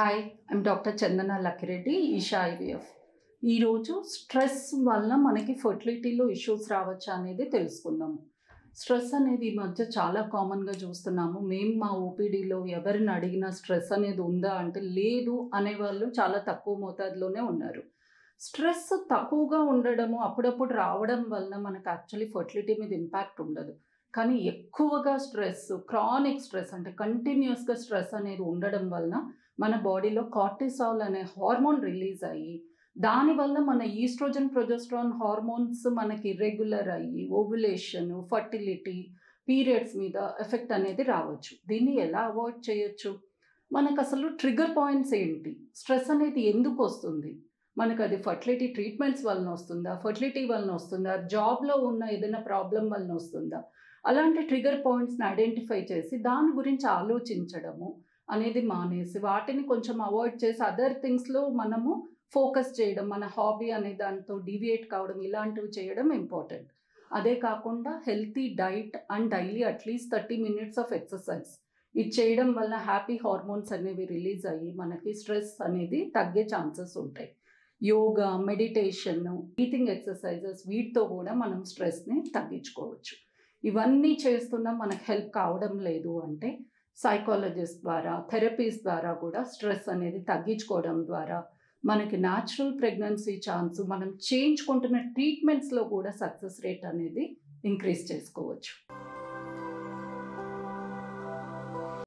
Hi, I'm doctor Chandana Lakkireddy, Eesha IVF. ఈరోజు stress వల్ల మనకి ఫర్టిలిటీలో ఇష్యూస్ రావచ్చా అనేది తెలుసుకుందాము. స్ట్రెస్ అనేది ఈ మధ్య చాలా కామన్గా చూస్తున్నాము. మేము మా ఓపీడీలో ఎవరిని అడిగినా స్ట్రెస్ అనేది ఉందా అంటే లేదు అనేవాళ్ళు చాలా తక్కువ మోతాదులోనే ఉన్నారు. స్ట్రెస్ తక్కువగా ఉండడము అప్పుడప్పుడు రావడం వలన మనకు యాక్చువల్లీ ఫర్టిలిటీ మీద ఇంపాక్ట్ ఉండదు. కానీ ఎక్కువగా స్ట్రెస్, క్రానిక్ స్ట్రెస్ అంటే కంటిన్యూస్గా స్ట్రెస్ అనేది ఉండడం వలన మన బాడీలో కార్టిసాల్ అనే హార్మోన్ రిలీజ్ అయ్యి దానివల్ల మన ఈస్ట్రోజన్ ప్రొజెస్ట్రాన్ హార్మోన్స్ మనకి ఇర్రెగ్యులర్ అయ్యి ఓవ్యులేషన్, ఫర్టిలిటీ, పీరియడ్స్ మీద ఎఫెక్ట్ అనేది రావచ్చు. దీన్ని ఎలా అవాయిడ్ చేయొచ్చు? మనకు అసలు ట్రిగర్ పాయింట్స్ ఏంటి? స్ట్రెస్ అనేది ఎందుకు వస్తుంది? మనకు అది ఫర్టిలిటీ ట్రీట్మెంట్స్ వలన వస్తుందా, ఫర్టిలిటీ వలన వస్తుందా, జాబ్లో ఉన్న ఏదైనా ప్రాబ్లం వలన వస్తుందా? అలాంటి ట్రిగర్ పాయింట్స్ని ఐడెంటిఫై చేసి దాని గురించి ఆలోచించడము అనేది మానేసి వాటిని కొంచెం అవాయిడ్ చేసి అదర్ థింగ్స్లో మనము ఫోకస్ చేయడం, మన హాబీ అనే దాంతో డీవియేట్ కావడం, ఇలాంటివి చేయడం ఇంపార్టెంట్. అదే కాకుండా healthy diet and daily at least 30 minutes of exercise ఇది చేయడం వల్ల హ్యాపీ హార్మోన్స్ అనేవి రిలీజ్ అయ్యి మనకి స్ట్రెస్ అనేది తగ్గే ఛాన్సెస్ ఉంటాయి. యోగా, మెడిటేషన్, బ్రీతింగ్ ఎక్సర్సైజెస్ వీటితో కూడా మనం స్ట్రెస్ని తగ్గించుకోవచ్చు. ఇవన్నీ చేస్తున్నా మనకు హెల్ప్ కావడం లేదు అంటే సైకాలజిస్ట్ ద్వారా, థెరపీస్ ద్వారా కూడా స్ట్రెస్ అనేది తగ్గించుకోవడం ద్వారా మనకి న్యాచురల్ ప్రెగ్నెన్సీ ఛాన్స్, మనం చేయించుకుంటున్న ట్రీట్మెంట్స్లో కూడా సక్సెస్ రేట్ అనేది ఇంక్రీజ్ చేసుకోవచ్చు.